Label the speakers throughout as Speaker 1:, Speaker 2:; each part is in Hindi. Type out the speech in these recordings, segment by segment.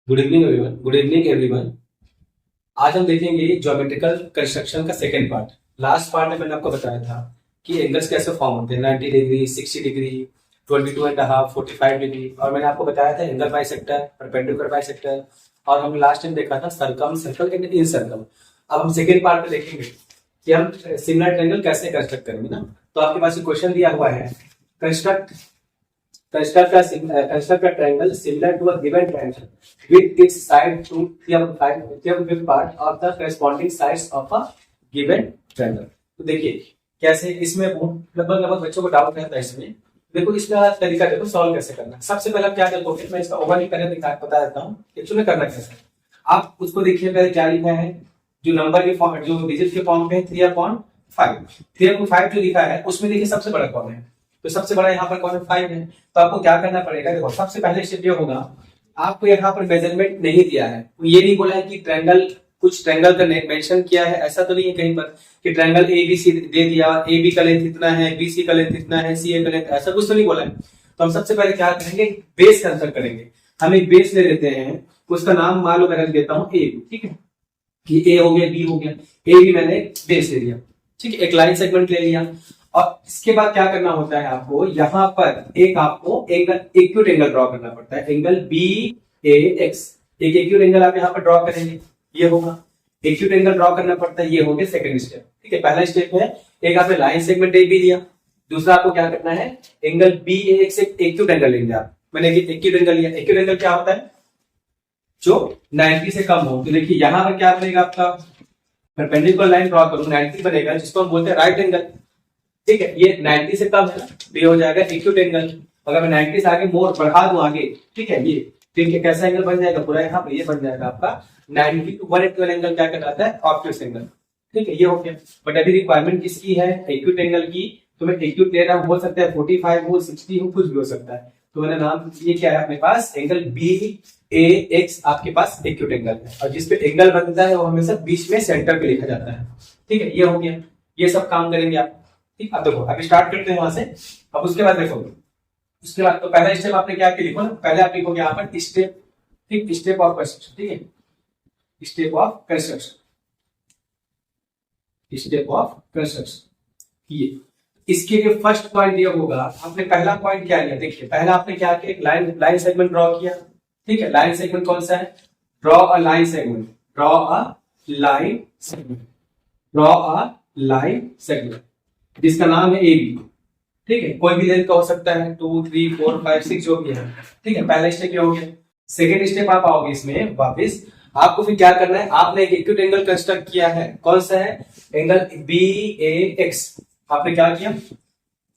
Speaker 1: Good evening everyone. आज हम देखेंगे ज्योमेट्रिकल कंस्ट्रक्शन का सेकंड पार्ट। लास्ट पार्ट में मैंने आपको बताया था कि एंगल्स कैसे फॉर्म होते हैं, 90 डिग्री, 60 डिग्री, 22.5, 45 डिग्री, और मैंने आपको बताया था एंगल बाइसेक्टर, परपेंडिकुलर बाइसेक्टर, और हम लास्ट टाइम देखा था circum, circle and in circle. अब हम सेकंड पार्ट में देखेंगे कि हम सिमिलर ट्रायंगल कैसे कंस्ट्रक्ट करेंगे ना। तो आपके पास क्वेश्चन दिया हुआ है, construct a triangle similar to a given triangle with its side to the part of the corresponding sides of a given triangle। तो देखिए कैसे इसमें लगभग बच्चों को डाउट रहता है इसमें। देखो इसका तरीका देखो सॉल्व कैसे करना। सबसे पहले क्या करोगे, मैं इसका ओवरव्यू पहले बता देता हूँ एक्चुअली करना कैसे। आप उसको देखिए पहले क्या लिखा है, जो नंबर के फॉर्म, जो डिजिट के फॉर्म पे 3/5 3/5 जो लिखा है उसमें देखिए सबसे बड़ा कौन है, तो सबसे बड़ा यहाँ पर कौन है 5 है। तो आपको क्या करना पड़ेगा, देखो सबसे पहले स्टेप ये होगा, आपको यहाँ पर मेजरमेंट नहीं दिया है, ये नहीं बोला है कि ट्रायंगल, कुछ ट्रायंगल का मेंशन किया है, ऐसा तो नहीं है कहीं पर कि ट्रायंगल ABC दे दिया, AB का लेंथ इतना है, BC का लेंथ इतना है, CA का लेंथ, ऐसा कुछ तो नहीं बोला है। तो हम सबसे पहले क्या करेंगे, बेस कंस्ट्रक्ट करेंगे। हम एक बेस ले लेते हैं, उसका नाम मान लो मैं रख देता हूँ A, ठीक है, कि A हो गया, B हो गया, A भी मैंने बेस ले लिया, ठीक है, एक लाइन सेगमेंट ले लिया। और इसके बाद क्या करना होता है, आपको यहाँ पर एक आपको एंगल, एक्यूट एंगल ड्रॉ करना पड़ता है, एंगल BAX। एक एक्यूट एंगल आप यहाँ पर ड्रॉ करेंगे, ये होगा एक्यूट एंगल ड्रॉ करना पड़ता है, ये हो गया सेकंड स्टेप, ठीक है। पहला स्टेप है एक आपने लाइन सेगमेंट AB लिया, दूसरा आपको क्या करना है, एंगल BAX से एक्यूट एंगल लेंगे आप। मैंने एक्यूट एंगल लिया, एक्यूट एंगल क्या होता है, जो 90 से कम हो। तो देखिए यहाँ पर क्या बनेगा, आपका परपेंडिकुलर लाइन ड्रॉ करूं 90 बनेगा, जिसको हम बोलते हैं राइट एंगल, ठीक है। ये 90 से कम है ना, तो ये हो जाएगा एक्यूट एंगल। अगर मैं 90 से आगे मोर बढ़ा दूं आगे, ठीक है, ये ठीक है, कैसा एंगल बन जाएगा पूरा, यहाँ पर ये बन जाएगा आपका 90 to 180 एंगल, क्या कहलाता है, ऑब्ट्यूस एंगल, ठीक है, ये हो गया। बट अभी रिक्वायरमेंट किसकी है, एक्यूट एंगल की। तो मैं एक्यूट ले रहा हूँ, हो सकता है 45 हो, 60 हो, कुछ भी हो सकता है। तो मैंने नाम ये क्या है अपने पास, एंगल BAX आपके पास एक्यूट एंगल है, और जिसपे एंगल बनता है वो हमेशा बीच में सेंटर पे लिखा जाता है, ठीक है, ये हो गया। ये सब काम करेंगे आप, ठीक। अब देखो अभी स्टार्ट करते हैं वहां से। अब उसके बाद देखो, उसके बाद तो पहला स्टेप आपने क्या लिखो ना, पहले आप लिखोगे यहाँ पर स्टेप, ठीक, स्टेप ऑफ कंस्ट्रक्शन, ठीक है, step of construction, step of construction. ये इसके लिए फर्स्ट पॉइंट ये होगा, आपने पहला पॉइंट क्या लिया, देखिए पहला आपने क्या किया, एक लाइन सेगमेंट ड्रॉ किया, ठीक है। लाइन सेगमेंट कौन सा है, draw a line segment, draw a line segment, draw a line segment, जिसका नाम है AB, ठीक है। कोई भी लेंथ का हो सकता है, 2, 3, 4, 5, 6 जो भी है, ठीक है। पहला स्टेप ये हो गया। सेकेंड स्टेप आप आओगे इसमें वापस, आपको फिर क्या करना है, आपने एक एक्यूट एंगल कंस्ट्रक्ट किया है, कौन सा है, एंगल BAX। आपने क्या किया,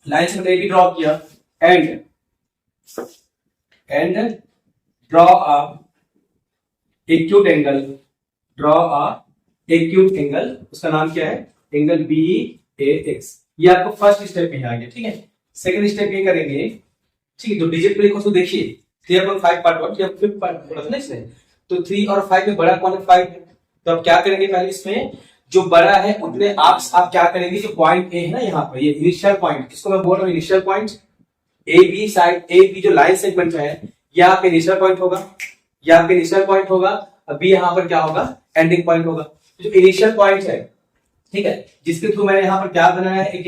Speaker 1: लाइन से AB ड्रॉ किया, and draw a acute angle, draw a acute angle, उसका नाम क्या है, एंगल BAX। ये आपको फर्स्ट स्टेप में आ गया, ठीक है। सेकंड स्टेप ये करेंगे, ठीक है, तो डिजिट पे लिखो, तो देखिए 3/5 पार्ट 1, 3/5 पार्ट बोला था ना इसने, तो 3 और 5 में बड़ा कौन है, 5 है। तो अब क्या करेंगे, पहले इसमें जो बड़ा है उतने आप क्या करेंगे, जो पॉइंट ए है ना यहाँ पर, ये इनिशियल पॉइंट, इसको मैं बोल रहा हूँ initial point, AB side, AB जो लाइन सेगमेंट है, ये आपका इनिशियल पॉइंट होगा, ये आपका इनिशियल पॉइंट होगा। अभी यहाँ पर क्या होगा, एंडिंग पॉइंट होगा। जो इनिशियल पॉइंट है, ठीक है, जिसके थ्रू मैंने यहाँ पर क्या बनाया है, एक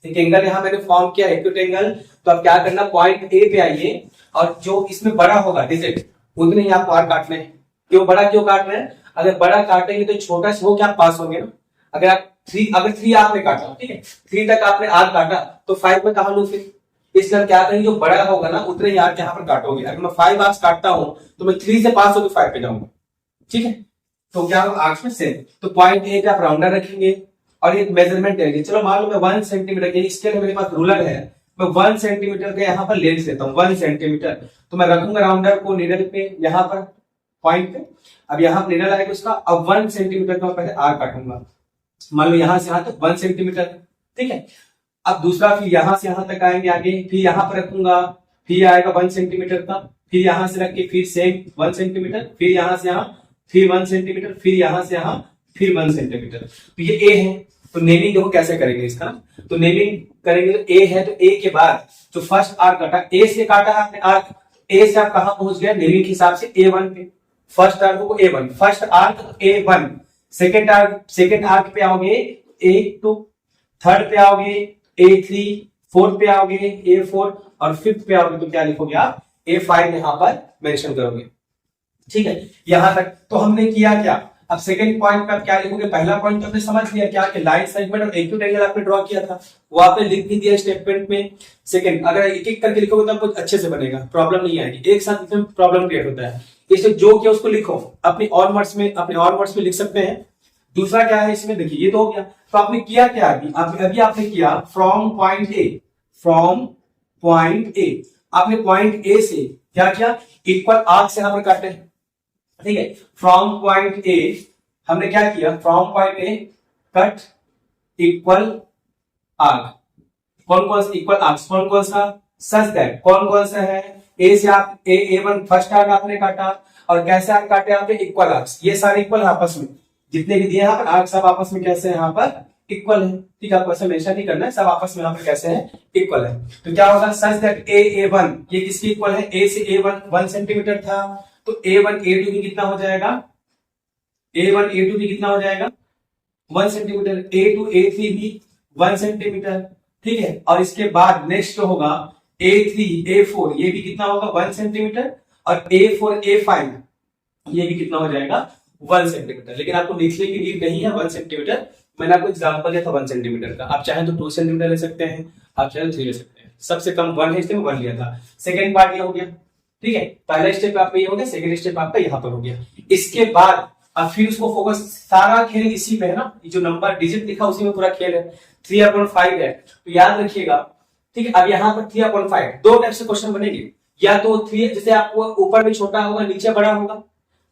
Speaker 1: एंगल यहाँ मैंने फॉर्म किया, एक्यूट एंगल। तो अब क्या करना, पॉइंट ए पे आइए, और जो इसमें बड़ा होगा डिजिट, उतने ही आपको आर काटने हैं। क्यों बड़ा क्यों काट रहे हैं, अगर बड़ा काटेंगे तो छोटा से हो क्या पास होंगे ना। अगर 3 आपने काटा, ठीक है, 3 तक आपने आर काटा, तो 5 में कहा लू फिर, इसलिए हम क्या करेंगे, जो बड़ा होगा ना उतने ही आर यहाँ पर काटोगे। अगर मैं 5 आर्स काटता हूं तो मैं 3 से पास होकर 5 पे जाऊंगा, ठीक है। तो क्या होगा, आर्क्स में सेम। तो पॉइंट ए पे आप राउंडर रखेंगे और एक मेजरमेंट देंगे। चलो मान लो मैं 1 सेंटीमीटर, इसके लिए मेरे पास रूलर है, मैं 1 सेंटीमीटर का यहाँ पर लेंथ लेता हूँ, 1 सेंटीमीटर। तो मैं रखूंगा राउंडर को निडल पे, यहाँ पर पॉइंट पे। अब यहाँ पर निडल आएगा उसका, अब 1 सेंटीमीटर का पहले आर काटूंगा, मान लो यहाँ से यहाँ तक 1 सेंटीमीटर, ठीक है। अब दूसरा फिर यहाँ से यहाँ तक आएंगे आगे, फिर यहाँ पर रखूंगा, फिर आएगा 1 सेंटीमीटर का, फिर यहाँ से रख के फिर सेम 1 सेंटीमीटर, फिर यहाँ से यहाँ फिर 1 सेंटीमीटर, फिर यहाँ से यहाँ फिर 1 सेंटीमीटर। तो ये ए है। तो नेमिंग देखो कैसे करेंगे इसका, तो नेमिंग करेंगे, तो ए है, तो ए के बाद जो फर्स्ट आर्क काटा, ए से काटा है आपने आर्क, ए से आप कहां पहुंच गया नेमिंग के हिसाब से A1 पे, फर्स्ट आर्क को A1, first arc A1, second arc पे आओगे A2, थर्ड पे आओगे A3, फोर्थ पे आओगे A4 और फिफ्थ पे आओगे तो क्या लिखोगे आप A5 यहां पर मेंशन करोगे। ठीक है, यहां तक तो हमने किया क्या। अब सेकंड पॉइंट पे आप क्या लिखोगे, पहला पॉइंट तो आपने समझ लिया क्या कि लाइन सेगमेंट और एक्यूट एंगल आपने ड्रॉ किया था, वो आपने लिख भी दिया स्टेटमेंट में। सेकंड, अगर एक एक करके लिखोगे तो आपको अच्छे से बनेगा, प्रॉब्लम नहीं आएगी, एक साथ लिखने में प्रॉब्लम क्रिएट होता है। इसलिए जो किया उसको लिखो अपने ऑन वर्ड्स में लिख सकते हैं। दूसरा क्या है इसमें, देखिए ये तो हो गया। तो आपने किया क्या, अभी आपने किया फ्रॉम पॉइंट ए, आपने पॉइंट ए से क्या किया, इक्वल आर्क से यहां पर काटे। ठीक है, फ्रॉम पॉइंट ए हमने क्या किया, from point A cut equal arc. कौन कौन सा इक्वल आर्क, कौन सा, सच दैट कौन सा है, ए से आप A1 फर्स्ट आर्क आपने काटा, और कैसे आर्क काटे आपने, इक्वल आर्क्स, ये सारे इक्वल आपस में जितने भी दिए यहाँ पर आर्क सब आपस में कैसे यहाँ पर इक्वल है। ठीक है, आपको ऐसा मेंशन नहीं करना है, सब आपस में यहाँ पर कैसे है, इक्वल है। तो क्या होगा, सच दैट A1 ये किसकी इक्वल है, A से A1 1 सेंटीमीटर था, तो A1 A2 भी कितना हो जाएगा, A1 A2 भी कितना हो जाएगा 1 सेंटीमीटर, A2 A3 भी 1 सेंटीमीटर। ठीक है, और इसके बाद नेक्स्ट जो होगा A3 A4 ये भी कितना होगा 1 सेंटीमीटर, और A4 A5 ये भी कितना हो जाएगा 1 सेंटीमीटर। लेकिन आपको लिखने की नीड नहीं है 1 सेंटीमीटर, मैंने आपको एग्जांपल दिया था 1 सेंटीमीटर का, आप चाहें तो 2 सेंटीमीटर ले सकते हैं, आप चाहें तो 3 ले सकते हैं, सबसे कम 1 है इसलिए 1 लिया था। सेकेंड पार्ट ये हो गया। ठीक है, पहला स्टेप आपका ये हो गया, सेकेंड स्टेप आपका यहाँ पर हो गया। इसके बाद अब फिर उसको फोकस, सारा खेल इसी पे है ना, जो नंबर डिजिट लिखा उसी में पूरा खेल है। 3/5 है तो याद रखिएगा। ठीक है, अब यहाँ पर 3/5 दो टाइप से क्वेश्चन बनेंगे, या तो 3 जैसे आपको ऊपर में छोटा होगा नीचे बड़ा होगा,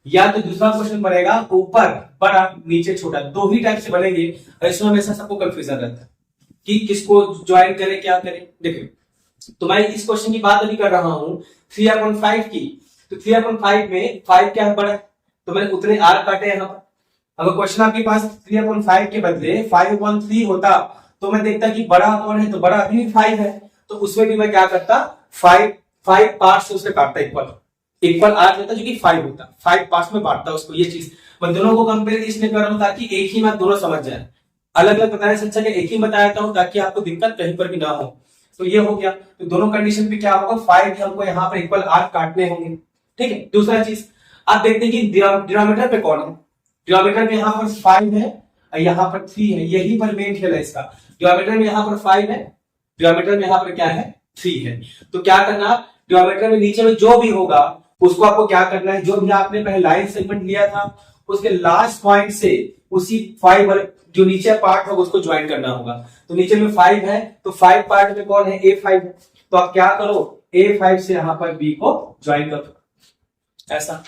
Speaker 1: या तो दूसरा क्वेश्चन बनेगा ऊपर बड़ा नीचे छोटा, दो ही टाइप से बनेंगे। और इसमें हमेशा सबको कंफ्यूजन रहता है कि किसको ज्वाइन करें क्या करें। देखिए, तो मैं इस क्वेश्चन की बात अभी कर रहा हूं 3/5 की, तो 3/5 में 5 क्या है बड़ा, तो मैंने उतने आर्क काटे यहाँ पर। अगर क्वेश्चन आपके पास 3/5 के बदले 5/3 होता तो मैं देखता कि बड़ा कौन है, तो बड़ा अभी भी 5 है, तो उसमें भी मैं क्या करता 5 पार्ट से उससे काटता, इक्वल आर्क होता जो कि 5 होता, 5 पार्ट्स में बांटता उसको। ये चीज मैं दोनों को कंपेयर इसलिए कर रहा हूं ताकि एक ही बात दोनों समझ जाए, अलग अलग बताने से अच्छा कि एक ही बताया हूं ताकि आपको दिक्कत कहीं पर भी ना हो। तो ये हो गया, तो दोनों कंडीशन पे क्या होगा 5 हमको यहाँ पर इक्वल आर्क काटने होंगे। ठीक है, दूसरा चीज आप देखते हैं कि डिनोमिनेटर पे कौन है, डिनोमिनेटर में यहाँ पर 5 है और यहाँ पर 3 है, यही पर मेन खेल है इसका। डिनोमिनेटर में यहाँ पर 5 है, डिनोमिनेटर में यहाँ पर क्या है 3 है, तो क्या करना, डिनोमिनेटर में नीचे में जो भी होगा उसको आपको क्या करना है, जो भी आपने पहले लाइन सेगमेंट लिया था उसके लास्ट पॉइंट से उसी 5 जो नीचे पार्ट होगा उसको ज्वाइन करना होगा। तो नीचे में 5 है तो 5 पार्ट में कौन है A5, तो आप क्या करो A5 से यहां पर B को ज्वाइन करो, ऐसा।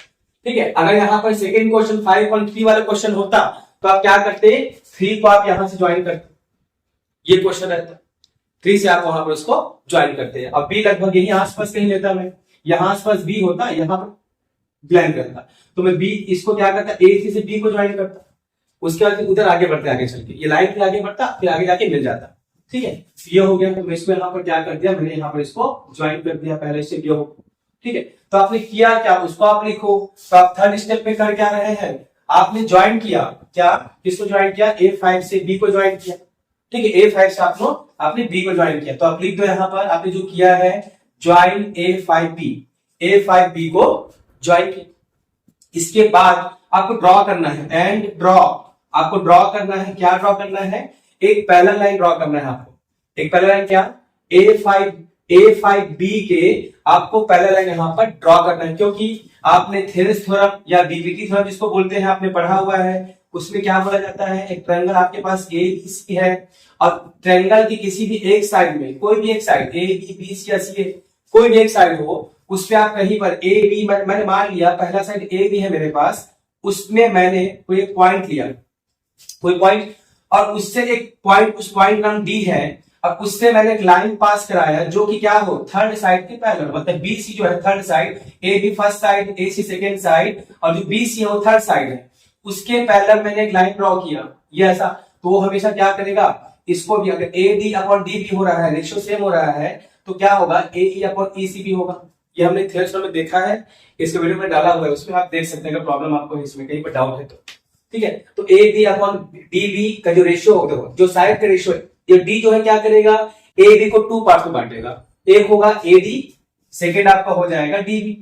Speaker 1: ठीक है, अगर यहां पर सेकेंड क्वेश्चन 5.3 वाला क्वेश्चन होता तो आप क्या करते, 3 को आप यहां से ज्वाइन करते, ये क्वेश्चन रहता 3 से आप वहां पर उसको ज्वाइन करते हैं। अब B लगभग यही आसपास कहीं लेता मैं, यहां आसपास B होता, यहां पर ब्लैंक करता, तो मैं B इसको क्या करता A3 से B को ज्वाइन करता, उसके बाद उधर आगे बढ़ते, आगे चल के ये लाइन पे आगे बढ़ता, फिर आगे जाके मिल जाता। ठीक है, ये हो गया, तो मैं इसको यहाँ पर क्या कर दिया, मैंने यहाँ पर इसको ज्वाइन कर दिया, पहले से ये हो। ठीक है, तो आपने किया क्या, उसको आप लिखो। तो आप थर्ड स्टेप पे कर क्या रहे हैं, आपने ज्वाइन किया, क्या किसको ज्वाइन किया, A5 से B को ज्वाइन किया। ठीक है, A5 से आपने B को ज्वाइन किया, तो आप लिख दो यहाँ पर आपने जो किया है ज्वाइन A5B को ज्वाइन किया। इसके बाद आपको ड्रॉ करना है, एंड ड्रॉ, आपको ड्रॉ करना है, क्या ड्रॉ करना है, एक पैरेलल लाइन ड्रॉ करना है आपको। एक पैरेलल लाइन क्या, A5B के आपको पैरेलल लाइन यहां पर ड्रॉ करना है, क्योंकि आपने थेरेस थ्योरम या बीबीटी थ्योरम जिसको बोलते हैं आपने पढ़ा हुआ है, उसमें क्या बोला जाता है, एक ट्रायंगल आपके पास ABC है और ट्रायंगल की किसी भी एक साइड में, कोई भी एक साइड AB या C कोई भी एक साइड हो, उस पे आप कहीं पर AB, मैंने मान लिया पहला साइड AB है मेरे पास, उसमें मैंने कोई एक पॉइंट लिया, कोई पॉइंट, और उससे एक पॉइंट, उस पॉइंट नाम D है, और उससे मैंने एक लाइन पास कराया जो कि क्या हो, थर्ड साइड के पैरेलल, मतलब BC जो है third side, AB first side, AC second side, और जो BC है वो थर्ड साइड है, उसके पैरेलल मैंने एक लाइन ड्रॉ किया, ये ऐसा। तो वो हमेशा क्या करेगा, इसको भी अगर AD/D भी हो रहा है, रेशियो सेम हो रहा है, तो क्या होगा AE/EC भी होगा, ये हमने थ्योरम में देखा है, इसके वीडियो में डाला हुआ है, उसमें आप देख सकते हैं। अगर प्रॉब्लम आपको इसमें कहीं पर डाउट है तो ठीक है। तो A B upon D B का जो रेशियो होगा, देखो जो साइड का रेशियो है, ये डी जो है क्या करेगा, ए बी को 2 पार्ट में बांटेगा। एक होगा ए डी, सेकेंड आपका हो जाएगा डी बी,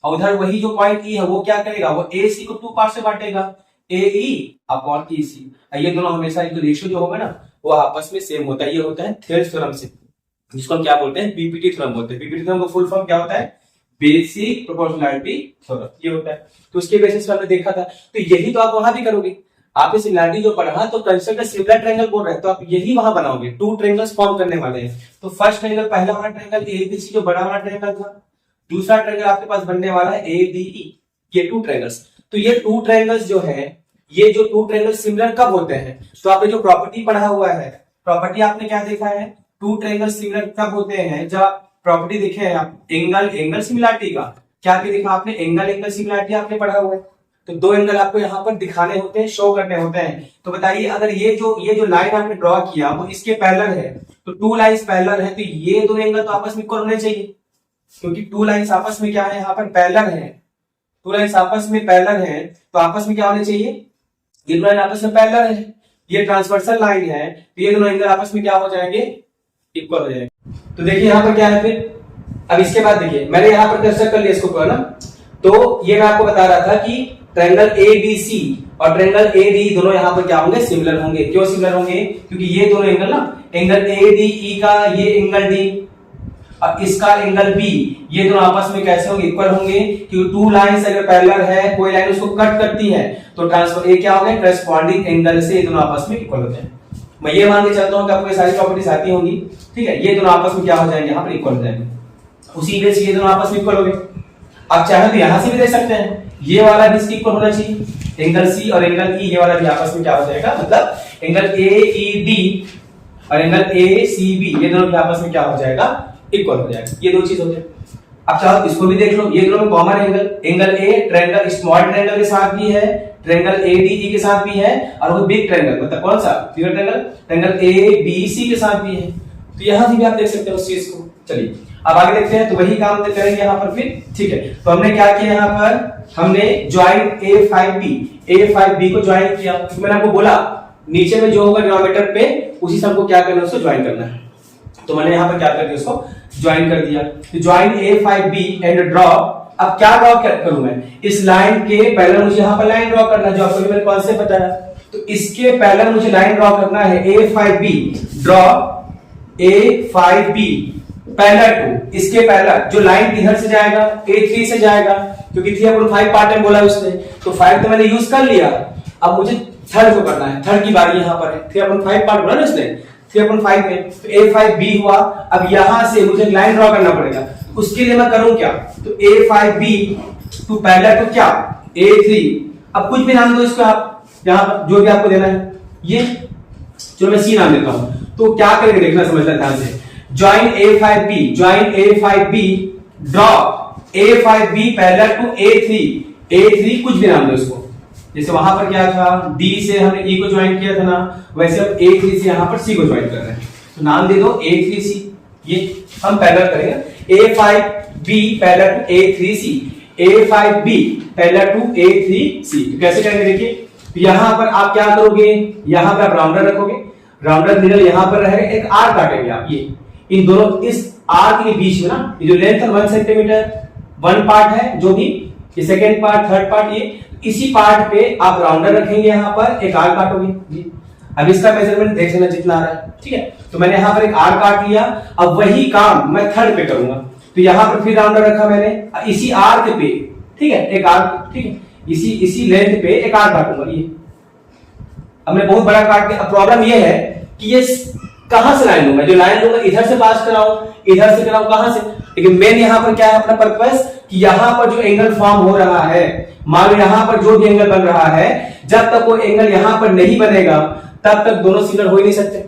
Speaker 1: और उधर वही जो पॉइंट ई है वो क्या करेगा, वो ए सी को 2 पार्ट से बांटेगा, ए ई अपॉन ई सी। ये दोनों हमेशा एक रेशियो जो होगा ना वो आपस में सेम होता है। ये होता है थेल्स थ्योरम से, जिसको हम क्या बोलते हैं, बीपीटी थ्योरम बोलते हैं। बीपीटी थ्योरम का फुल फॉर्म क्या होता है, बेसिक प्रोपोर्शनैलिटी थ्योरम, ये होता है। तो उसके बेसिस पर हमने देखा था, तो यही तो आप वहां भी करोगे। आपने सिमिलैरिटी जो पढ़ा, तो कंस्ट्रक्ट अ सिमिलर ट्रायंगल बोल रहे हैं, तो आप यही वहां बनाओगे। 2 ट्रायंगल्स फॉर्म करने वाले हैं। तो फर्स्ट ट्रायंगल, पहला वाला ट्रायंगल एबीसी जो बड़ा वाला ट्रायंगल था, दूसरा ट्रायंगल आपके पास बनने वाला है एडीई, ये 2 ट्रायंगल्स। तो ये 2 ट्रायंगल्स जो है, ये जो 2 ट्रायंगल सिमिलर कब होते हैं, तो आपने जो प्रॉपर्टी पढ़ा हुआ है, प्रॉपर्टी आपने क्या देखा है, 2 ट्रायंगल सिमिलर कब होते हैं, जब प्रॉपर्टी देखे हैं आप, एंगल सिमिलरिटी का क्या देखा आपने, एंगल सिमिलरिटी आपने पढ़ा हुआ है। तो 2 एंगल आपको यहाँ पर दिखाने होते हैं, शो करने होते हैं। तो बताइए, अगर ये जो लाइन आपने ड्रॉ किया वो इसके पैरेलल है, तो 2 लाइंस पैरेलल है, तो ये 2 एंगल तो आपस में इक्वल होने चाहिए, क्योंकि 2 लाइंस आपस में क्या है, यहाँ पर पैरेलल है। 2 लाइंस आपस में पैरेलल है, तो आपस में क्या होने चाहिए, ये 2 लाइन आपस में पैरेलल है, ये ट्रांसवर्सल लाइन है, तो ये दोनों एंगल आपस में क्या हो जाएंगे, इक्वल हो जाएंगे। तो देखिए यहाँ पर क्या है फिर, अब इसके बाद देखिए मैंने यहाँ पर कंस्ट्रक्ट कर लिया इसको पूरा ना। तो ये मैं आपको बता रहा था कि ट्रायंगल एबीसी और ट्रायंगल एडी दोनों यहाँ पर क्या होंगे, सिमिलर होंगे। क्यों सिमिलर होंगे, क्योंकि ये दोनों एंगल ना, एंगल एडीई का ये एंगल डी और इसका एंगल बी, ये दोनों आपस में कैसे होंगे, इक्वल होंगे। क्योंकि 2 लाइंस अगर पैरेलल है, कोई लाइन उसको कट करती है, तो ट्रांसफर ये क्या हो गया, करस्पॉन्डिंग एंगल से ये दोनों आपस में इक्वल होते हैं। मैं ये मान के चलता हूं कि आपको ये सारी प्रॉपर्टीज आती होंगी, ठीक है। ये दोनों आपस में क्या हो जाएंगे, यहाँ पर इक्वल हो जाएंगे। उसी बेस ये दोनों आपस में इक्वल हो गए। आप चाहे तो यहां से भी देख सकते हैं, ये वाला भी इसकी इक्वल होना चाहिए, एंगल सी और एंगल ई, ये वाला भी आपस में क्या हो जाएगा, मतलब एंगल एईडी और एंगल एसीबी, ये दोनों भी आपस में क्या हो जाएगा, इक्वल हो जाएगा। ये 2 चीज हो जाए। अब चाहो इसको भी देख लो, ये दोनों में common angle A triangle, small triangle के साथ भी है, ट्रायंगल एडीई के साथ भी है, और वो बिग ट्रायंगल मतलब कौन सा, बिग ट्रायंगल, ट्रायंगल एबीसी के साथ भी है। तो यहां से भी आप देख सकते हो उस चीज को। चलिए अब आगे देखते हैं, तो वही काम करेंगे यहाँ पर फिर, ठीक है। तो हमने क्या किया, यहाँ पर हमने ज्वाइन A5B को ज्वाइन किया। तो मैंने आपको बोला नीचे में जो होगा डिनोमिनेटर पे, उसी से हमको क्या करना है, उसको ज्वाइन करना है। तो मैंने यहाँ पर क्या कर दिया, उसको ज्वाइन कर दिया। तो ज्वाइन A5B एंड ड्रॉ, अब क्या ड्रॉ करूं मैं, इस लाइन के पैरेलल मुझे यहाँ पर लाइन ड्रॉ करना है, जो आपको मेरे कॉन्सेप्ट बताया। तो इसके पैरेलल मुझे लाइन ड्रॉ करना है, A5B draw A5B parallel to, इसके पैरेलल जो लाइन इधर से जाएगा A3 से जाएगा, क्योंकि 3/5 पार्ट में बोला उसने, तो 5 तो मैंने यूज कर लिया। अब मुझे थर्ड को करना है, थर्ड की बारी यहाँ पर है, 3/5 पार्ट बोला ना उसने, 3/5 में तो A5B हुआ। अब यहां से मुझे लाइन ड्रॉ करना पड़ेगा, उसके लिए मैं करूं क्या, तो A5B टू पैरेलल टू क्या, A3। अब कुछ भी नाम दो इसको आप, यहाँ पर जो भी आपको देना है, ये जो मैं C नाम देता हूं। तो क्या करेंगे देखना, समझना ध्यान से, join A5B draw A5B parallel to A3 कुछ भी नाम दो इसको। जैसे वहां पर क्या था, D से हमने E को ज्वाइन किया था ना, वैसे अब A3 से यहां पर C को ज्वाइन कर रहे हैं, तो नाम दे दो A3C। ये हम पैरेलल करेंगे, A5B parallel to A3C, A5B parallel to A3C। तो कैसे करेंगे देखिए, यहां पर आप क्या करोगे, यहां पर आप राउंडर रखोगे, राउंडर मिडल यहां पर रहेगा, एक आर काटेंगे आप, ये इन दोनों, इस आर के बीच में ना, ये जो लेंथ है 1 सेंटीमीटर, 1 पार्ट है जो भी, ये सेकेंड पार्ट, थर्ड पार्ट, ये इसी पार्ट पे आप राउंडर रखेंगे, यहाँ पर एक आर काटोगे जी। अब इसका मेजरमेंट देख लेना जितना आ रहा है, ठीक है। तो मैंने यहाँ पर एक आर काट लिया, अब वही काम मैं थर्ड पे करूंगा। तो यहाँ पर फिर राउंडर रखा मैंने, इसी आर के पे, ठीक है, एक आर, ठीक है, इसी लेंथ पे एक आर काटूंगा। ये अब मैं बहुत बड़ा काट के, अब प्रॉब्लम ये है कि ये कहां से लाइन लूंगा, जो लाइन लूंगा इधर से पास कराऊं, इधर से कराऊं, कहां से। लेकिन मेन यहाँ पर क्या है अपना पर्पस, कि यहाँ पर जो एंगल फॉर्म हो रहा है, मान लो यहाँ पर जो भी एंगल बन रहा है, जब तक वो एंगल यहाँ पर नहीं बनेगा तब तक दोनों सिमिलर हो ही नहीं सकते।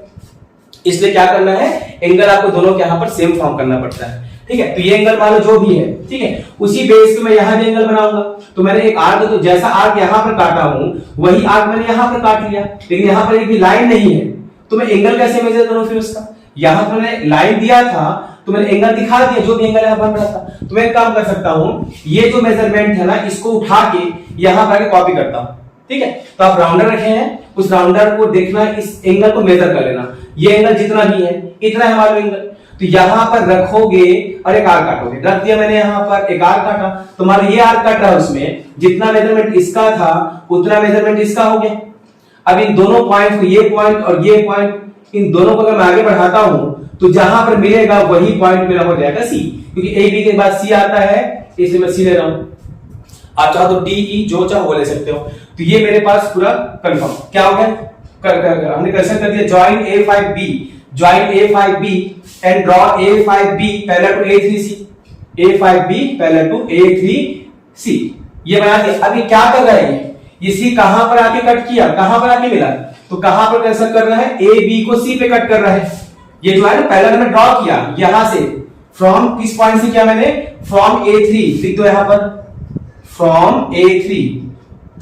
Speaker 1: इसलिए क्या करना है, एंगल आपको दोनों के यहाँ पर सेम फॉर्म करना पड़ता है, ठीक है। तो ये एंगल मान लो जो भी है, ठीक है, उसी बेस पे मैं यहाँ भी एंगल बनाऊंगा। तो मैंने एक आर्क, तो जैसा आर्क यहाँ पर काटा हूं वही आर्क मैंने यहाँ पर काट लिया, लेकिन यहाँ पर एक भी लाइन नहीं है, तो मैं एंगल कैसे मेजर करूं फिर उसका। यहाँ पर मैंने लाइन दिया था तो मैंने एंगल दिखा दिया, जो भी एंगल यहाँ बन रहा था। तो मैं एक काम कर सकता हूँ, ये जो मेजरमेंट है ना इसको उठा के यहाँ पर आके कॉपी करता हूँ, ठीक है। तो आप राउंडर रखे हैं, उस राउंडर को देखना, इस एंगल को मेजर कर लेना, ये एंगल जितना भी है इतना है हमारा एंगल। तो यहाँ पर रखोगे और एक आर्क काटोगे, रख दिया मैंने यहाँ पर एक आर्क काटा, तो हमारा ये आर्क काट रहा है, उसमें जितना मेजरमेंट इसका था उतना मेजरमेंट इसका हो गया। अब इन दोनों पॉइंट को, ये पॉइंट और ये पॉइंट, इन दोनों को अगर मैं आगे बढ़ाता हूं तो जहां पर मिलेगा वही पॉइंट मेरा हो जाएगा सी, क्योंकि ए बी के बाद सी आता है, इसलिए मैं सी ले रहा हूं। आप चाहो तो डी ई जो चाहो वो ले सकते हो। तो ये मेरे पास पूरा कंफर्म क्या हो गया, हमने क्वेश्चन कर दिया join A5B, join A5B and draw A5B parallel to A3C, A5B parallel to A3C, ये बना दिया। अब ये क्या कर रहा है, ये सी कहां पर आके कट किया, कहां पर आके मिला, तो कहां पर कैंसिल कर रहा है, ए बी को सी पे कट कर रहा है। ये जो है ना पहले मैंने ड्रॉ किया यहां से, फ्रॉम किस पॉइंट से किया मैंने, फ्रॉम A3, लिख दो यहां पर फ्रॉम A3,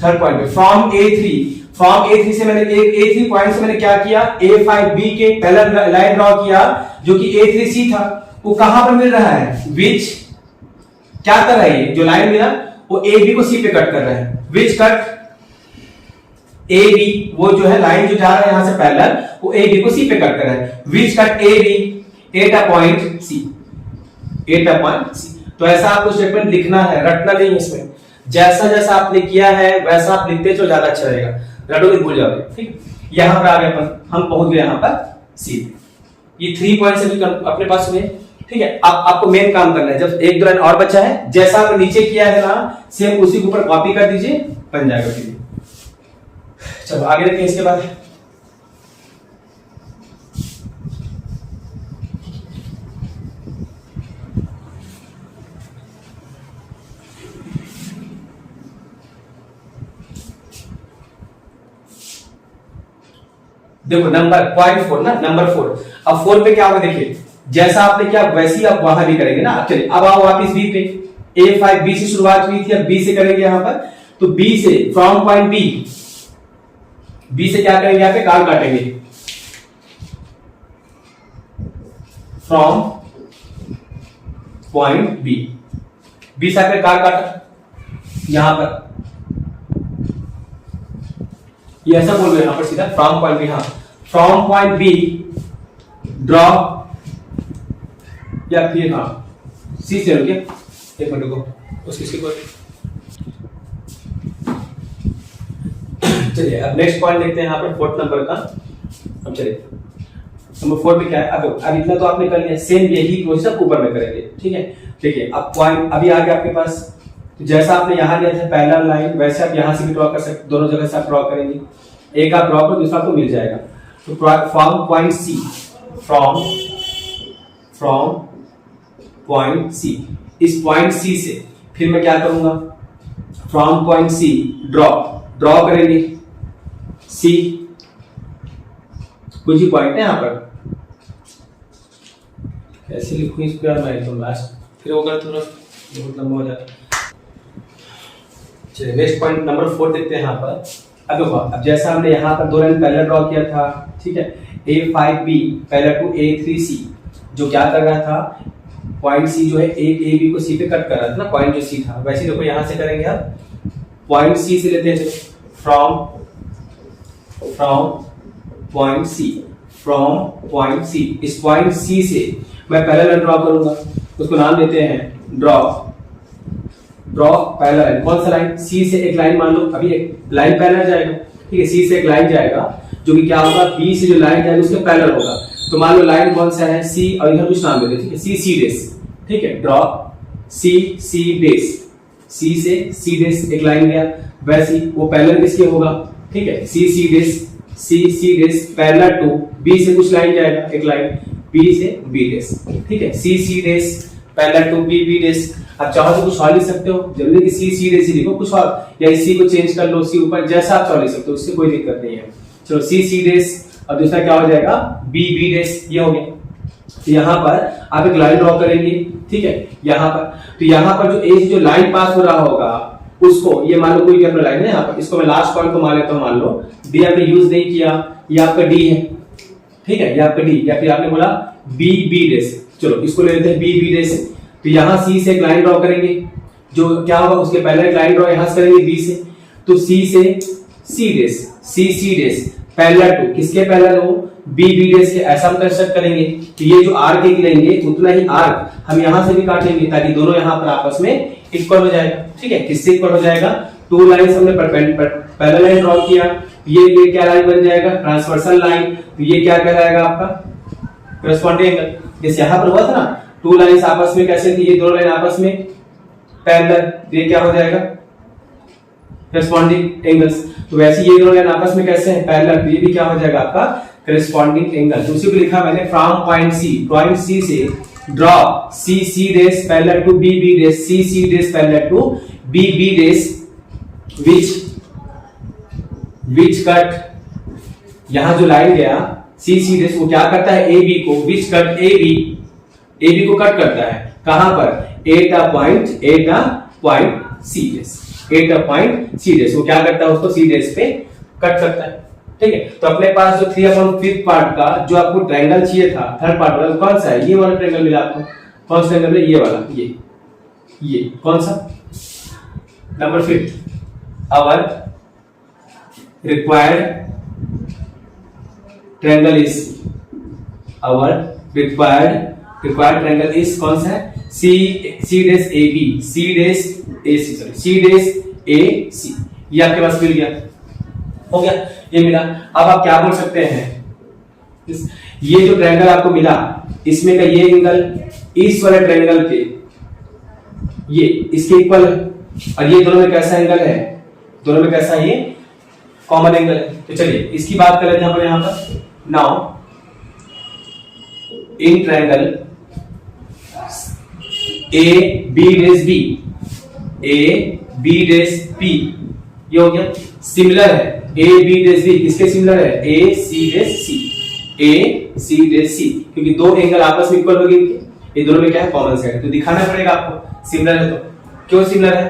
Speaker 1: थर्ड पॉइंट पे फ्रॉम A3, फ्रॉम A3 से मैंने A3 पॉइंट से मैंने क्या किया, A5B के पहला लाइन ड्रॉ किया जो कि A3C था, वो कहां पर मिल रहा है, विच क्या कर रहा है, ये जो लाइन मिला वो AB को C पे कट कर रहा है, विच कट AB, वो जो है लाइन जो जा रहा है यहां से पैरेलल, वो AB को C पे कट कर रहा है, which cut AB eight a point C, eight a point C। तो ऐसा आपको स्टेटमेंट लिखना है, रटना नहीं है इसमें, जैसा जैसा आपने किया है वैसा आप लिखते तो ज्यादा अच्छा रहेगा, रटोगे भूल जाओगे, ठीक। यहां पर आ गए अपन, हम पहुंच गए यहां पर C, ये 3 पॉइंट से भी अपने पास हुए, ठीक है। आपको मेन काम करना है, जब एक दो लाइन और बचा है, जैसा आपने नीचे किया है ना सेम उसी के ऊपर कॉपी कर दीजिए, बन जाएगा फिर। चलो आगे देखते हैं इसके बाद। देखो नंबर पॉइंट 4 ना, नंबर 4। अब 4 पे क्या होगा, देखिए जैसा आपने किया वैसे ही आप वहां भी करेंगे ना। चलिए अब आओ वापिस बी पे, A5B से शुरुआत हुई थी, अब बी से करेंगे यहां पर। तो बी से फ्रॉम पॉइंट बी से क्या करेंगे, यहां पे कार काटेंगे, फ्रॉम पॉइंट बी से आकर कार काटा यहां पर, ये ऐसा बोल रहे यहां पर सीधा फ्रॉम पॉइंट बी, हाँ फ्रॉम पॉइंट बी ड्रॉ, या फिर हाँ सी से रुकिए एक मिनट को, उसकी को चलिए अब नेक्स्ट पॉइंट देखते हैं यहाँ पर 4th नंबर का। अब चलिए नंबर 4 पे क्या है, अब इतना तो आपने कर लिया, सेम यही प्रोसेस ऊपर में करेंगे, ठीक है। देखिए अब पॉइंट अभी आ गया आपके पास, तो जैसा आपने यहाँ लिया था पैरेलल लाइन, वैसे आप यहाँ से भी ड्रॉ कर सकते, दोनों जगह से आप ड्रॉ करेंगे, एक आप ड्रॉ करो दूसरा आपको मिल जाएगा। तो from point C, from point C, इस पॉइंट सी से फिर मैं क्या करूंगा, फ्रॉम पॉइंट सी ड्रॉ करेंगे सी, कुछ ही पॉइंट है यहां पर, कैसे लिखूं इसको यार मैं, एकदम लास्ट फिर वो गलत हो रहा, बहुत लंबा हो जाता। चलिए नेक्स्ट पॉइंट नंबर 4 देखते हैं यहां पर। अब जैसा हमने यहां पर दो लाइन पैरेलल ड्रॉ किया था, ठीक है, A5B पैरेलल टू A3C, जो क्या कर रहा था, पॉइंट सी जो है AB को C पे कट कर रहा था ना, पॉइंट जो C था, वैसे देखो यहां से करेंगे आप, पॉइंट C से लेते हैं, फ्रॉम पॉइंट C, इस पॉइंट C से मैं पैरेलल ड्रॉ करूंगा, उसको नाम देते हैं ड्रॉ पैरेलल। कौन सा लाइन, C से एक लाइन मान लो, अभी एक लाइन पैरेलल जाएगा, ठीक है, C से एक लाइन जाएगा जो कि क्या होगा, B से जो लाइन जाएगा उसके पैरेलल होगा। तो मान लो लाइन कौन सा है, C, और इधर कुछ नाम देते, ठीक है, C डेस, ठीक है, ड्रॉ C डेस, C से C डेस एक लाइन गया, वैसे वो पैरेलल किसके होगा, ठीक है, C dash parallel to B से कुछ लाइन जाएगा, एक लाइन B से B डेस, ठीक है, C dash parallel to B dash. अब चाहो तो कुछ और लिख सकते हो, जरूरी कि C डेस ही लिखो, कुछ और, या इसी को चेंज कर लो C ऊपर, जैसा आप चाहो लिख सकते हो, उससे कोई दिक्कत नहीं है। चलो C डेस, और दूसरा क्या हो जाएगा, B डेस, ये हो गया। तो यहाँ पर आप एक लाइन ड्रॉ करेंगे, ठीक है, यहाँ पर, तो यहाँ पर जो A से जो लाइन पास हो रहा होगा उसको, ये मान लो कोई भी लाइन है यहाँ पर, इसको मैं लास्ट पॉइंट को मान लेता हूँ, मान लो D आपने यूज नहीं किया, ये आपका D है, ठीक है, ये आपका डी, या फिर आपने बोला बी बी डैश, चलो इसको ले लेते हैं बी बी डैश। तो यहाँ सी से एक लाइन ड्रॉ करेंगे, जो क्या होगा उसके पहले एक लाइन ड्रॉ यहां से करेंगे बी से, तो सी से C dash, C C dash parallel to किसके पैरेलल हो, बी बी डैश के, ऐसा हम कंस्ट्रक्ट करेंगे। तो ये जो आर्क एक लेंगे उतना ही आर्क हम यहां से भी काटेंगे ताकि दोनों यहां पर आपस में इक्वल हो जाएगा। ठीक है, किससे इक्वल हो जाएगा, टू लाइंस हमने पैरेलल लाइन ड्रॉ किया, ये क्या लाइन बन जाएगा, ट्रांसवर्सल लाइन। तो ये क्या कहलाएगा आपका कॉरेस्पॉन्डिंग एंगल। जैसे यहां पर हुआ था ना, टू लाइंस आपस में कैसे थी, ये दोनों लाइन आपस में पैरेलल, तो ये क्या हो जाएगा कॉरेस्पॉन्डिंग एंगल्स। तो वैसे ये दोनों लाइन आपस में कैसे हैं, पैरेलल, तो ये भी क्या हो जाएगा आपका कॉरेस्पॉन्डिंग एंगल। तो उसी को लिखा मैंने फ्रॉम पॉइंट सी से draw C C dash parallel to B B dash, C C dash parallel to B B dash which cut, यहां जो लाइन गया सी सी डैश वो क्या करता है ए बी को, विच कट ए बी को कट करता है कहां पर, at a point C dash, at a point C dash, वो क्या करता है उसको सी डैश पे कट करता है। ठीक है, तो अपने पास जो 3/5 पार्ट का जो आपको ट्रायंगल चाहिए था, थर्ड पार्ट वाला कौन सा है, ये वाला ट्रायंगल मिला आपको, कौन सा ट्रायंगल है, ये वाला, ये कौन सा, number 5, our required triangle is, our required triangle is कौन सा है, C dash A B, C dash A C, ये आपके पास मिल गया, हो गया, ये मिला। अब आप क्या बोल सकते हैं, ये जो ट्रायंगल आपको मिला इसमें का ये एंगल इस वाले ट्रायंगल के ये इसके इक्वल है, और ये दोनों में कैसा एंगल है, दोनों में कैसा, ये कॉमन एंगल है। तो चलिए इसकी बात कर लेते हैं अपन यहां पर। Now in triangle A B dash B, A B dash B, ये हो गया, सिमिलर है ए बी डैश बी, किसके सिमिलर है, A C dash C, A C dash सी, क्योंकि दो एंगल आपस में इक्वल हो गए, ये दोनों में क्या है, कॉमन साइड, तो दिखाना पड़ेगा आपको सिमिलर है। तो क्यों सिमिलर है,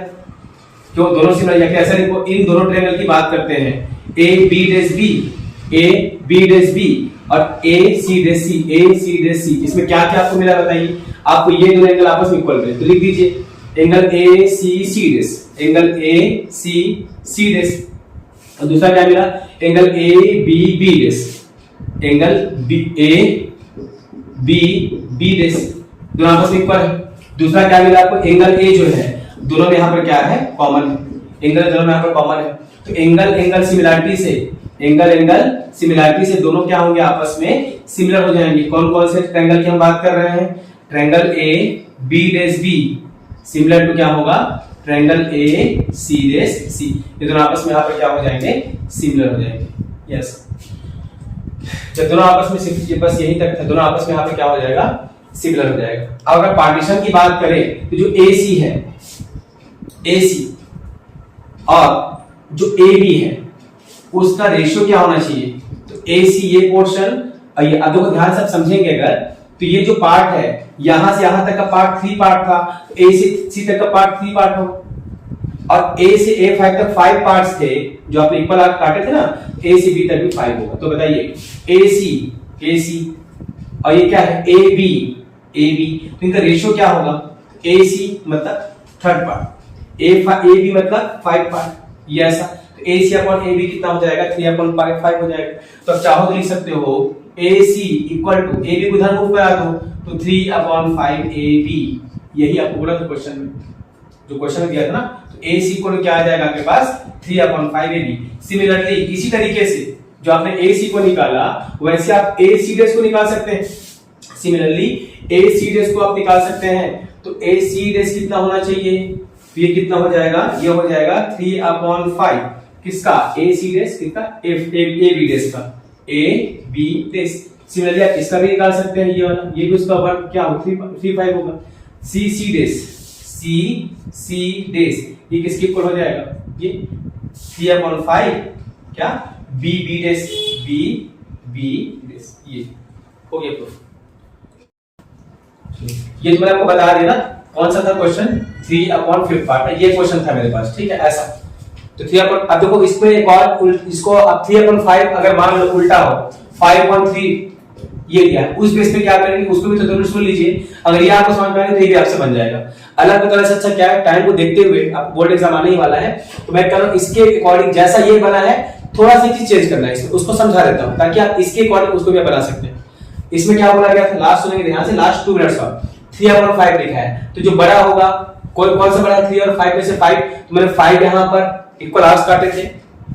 Speaker 1: क्यों दोनों सिमिलर, या कैसे देखो, इन दोनों ट्रायंगल की बात करते हैं, A B dash B, A B dash B और A C dash C, A C dash सी, इसमें क्या क्या आपको मिला बताइए, आपको ये दोनों एंगल आपस में इक्वल है, तो लिख दीजिए angle A C C dash, angle A C C dash, और दूसरा क्या मिला, angle A B B dash, angle B A B B dash, दोनों आपस में इक्वल है। दूसरा क्या मिला आपको, एंगल ए जो है दोनों में यहाँ पर क्या है, कॉमन है, एंगल दोनों में यहाँ पर कॉमन है, तो एंगल सिमिलरिटी से, एंगल सिमिलरिटी से दोनों क्या होंगे, आपस में सिमिलर हो जाएंगे। कौन कौन से ट्रायंगल की हम बात कर रहे हैं, triangle A B dash B similar to क्या होगा, ट्रायंगल ए सी डैश सी, ये दोनों आपस में यहाँ पर क्या हो जाएंगे, सिमिलर हो जाएंगे। यस, जब दोनों आपस में, बस यही तक था, दोनों आपस में यहाँ पे क्या हो जाएगा, सिमिलर हो जाएगा। अब अगर पार्टीशन की बात करें तो जो AC है, AC और जो AB है उसका रेशियो क्या होना चाहिए, तो AC ये पोर्शन, और ये अब देखो ध्यान से आप समझेंगे अगर, तो ये जो पार्ट है यहां से यहां तक का पार्ट 3 पार्ट था, तो A से C तक का पार्ट 3 पार्ट हो, और A से A5 तक 5 पार्ट्स थे जो आपने इक्वल आर्क काटे थे ना, A से B तक भी 5 होगा। तो बताइए AC और ये क्या है, AB, तो इनका रेशियो क्या होगा, AC मतलब थर्ड पार्ट, AB मतलब 5 पार्ट, ये ऐसा, तो AC अपॉन AB कितना हो जाएगा, 3/5 हो जाएगा। तो आप चाहो तो लिख सकते हो AC इक्वल टू, AB को इधर मूव करा दो तो 3/5 AB, यही आपको बोला था क्वेश्चन में, जो क्वेश्चन दिया था ना, तो AC इक्वल क्या आ जाएगा आपके पास, 3/5 AB। सिमिलरली इसी तरीके से जो आपने AC को निकाला वैसे आप AC डैश को निकाल सकते हैं, सिमिलरली AC डैश को आप निकाल सकते हैं, तो AC डैश कितना होना चाहिए, तो ये कितना हो जाएगा, ये हो जाएगा 3/5 किसका, AC डैश किसका, AB डैश का, AB डैश। सिमिलरली आप इसका भी निकाल सकते हैं, ये वाला, ये भी उसका वर्ग क्या हो, 3/5 होगा, CC डैश, ये किसके इक्वल हो जाएगा, ये 3/5 क्या, BB डैश, BB डैश, ये हो गया प्रूफ। ये जो मैंने आपको बता दिया ना, कौन सा था क्वेश्चन, 3/5 पार्ट है, ये क्वेश्चन था मेरे पास, ठीक है ऐसा। तो 3 अब देखो इसमें एक और, इसको अब 3/5 अगर मान लो उल्टा हो, 5/3 ये दिया है, उस बेस पे क्या करेंगे उसको भी तो दोनों सुन लीजिए। अगर ये आपको समझ में आएगा तो ये भी आपसे बन जाएगा। अलग तरह से अच्छा क्या है, टाइम को देखते हुए, आप बोर्ड एग्जाम आने ही वाला है, तो मैं कह रहा हूं इसके अकॉर्डिंग जैसा ये बना है थोड़ा सा चीज चेंज करना है इसमें, उसको समझा देता हूं ताकि आप इसके अकॉर्डिंग उसको भी बना सकते हैं। इसमें क्या बोला गया था, लास्ट सुनेंगे ध्यान से, लास्ट 2 मिनट्स का 3/5 लिखा है, तो जो बड़ा होगा कौन सा बड़ा है, 3 और 5 में से 5, तो मैंने 5 यहां पर इक्वल आवर्स काटे थे,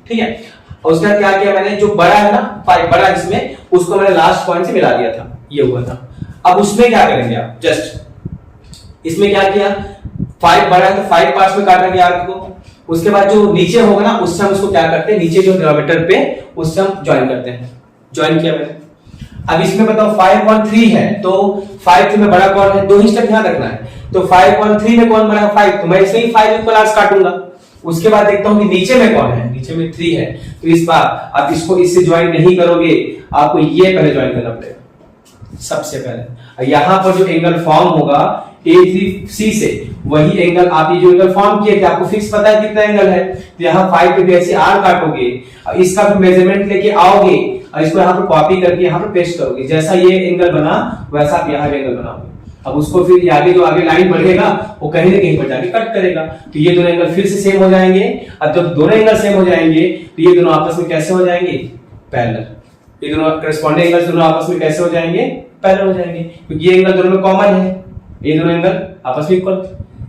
Speaker 1: ठीक है। और उसके बाद क्या किया मैंने, जो बड़ा है ना 5 बड़ा इसमें, उसको मैंने लास्ट पॉइंट से मिला दिया था, ये हुआ था। अब उसमें क्या करेंगे आप, जस्ट इसमें क्या किया, 5 बड़ा है तो 5 पार्ट्स में काटा गया आर्क को, उसके बाद जो नीचे होगा ना उससे हम उसको क्या करते हैं, नीचे जो डिनोमिनेटर पे उससे हम ज्वाइन करते हैं, ज्वाइन किया मैंने। अब इसमें बताओ 5.3 है, तो 5 में बड़ा कौन है, 2 ही स्टेप ध्यान रखना है, तो 5.3 में कौन बड़ा है 5, तो मैं इसे ही 5 इक्वल आवर्स काटूंगा। उसके बाद देखता हूं कि नीचे में कौन है, नीचे में 3 है, तो इस बार आप इसको इससे ज्वाइन नहीं करोगे, आपको ये पहले ज्वाइन करना पड़ेगा सबसे पहले। यहां पर जो एंगल फॉर्म होगा A3C से, वही एंगल आप ये जो एंगल फॉर्म किए थे, आपको फिक्स पता है कितना एंगल है, तो यहाँ 5 पे भी ऐसे R काटोगे, इसका भी मेजरमेंट लेके आओगे और इसको यहाँ पर कॉपी करके यहाँ पर पेस्ट करोगे, जैसा ये एंगल बना वैसा आप यहाँ एंगल बनाओगे। अब उसको फिर आगे जो आगे लाइन बढ़ेगा वो कहीं ना कहीं पर जाके कट करेगा, तो ये दोनों एंगल फिर से सेम हो जाएंगे। अब जब दोनों एंगल सेम हो जाएंगे तो ये दोनों आपस में कैसे हो जाएंगे, पैरेलल। ये दोनों करस्पॉन्डिंग एंगल दोनों आपस में कैसे हो जाएंगे, पैरेलल हो जाएंगे, क्योंकि ये एंगल दोनों में कॉमन है, ये दोनों एंगल आपस में इक्वल,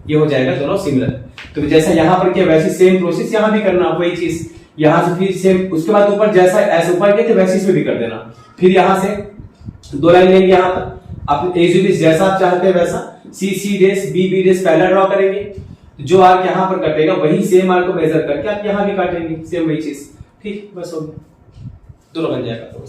Speaker 1: ये हो जाएगा दोनों सिमिलर। तो जैसा यहाँ पर किया वैसे सेम प्रोसेस यहाँ भी करना, वही चीज यहाँ से फिर सेम, उसके बाद ऊपर जैसा ऐसे ऊपर किए थे वैसे इसमें भी कर देना। फिर यहाँ से 2 लाइन लेंगे, यहाँ पर आप एजीबी जैसा आप चाहते हैं वैसा सी डेस बी डेस पहला ड्रॉ करेंगे, जो आर्क यहाँ पर कटेगा वही सेम आर्क को मेजर करके आप यहाँ भी काटेंगे, सेम वही चीज, ठीक, बस हो गया, दोनों बन जाएगा।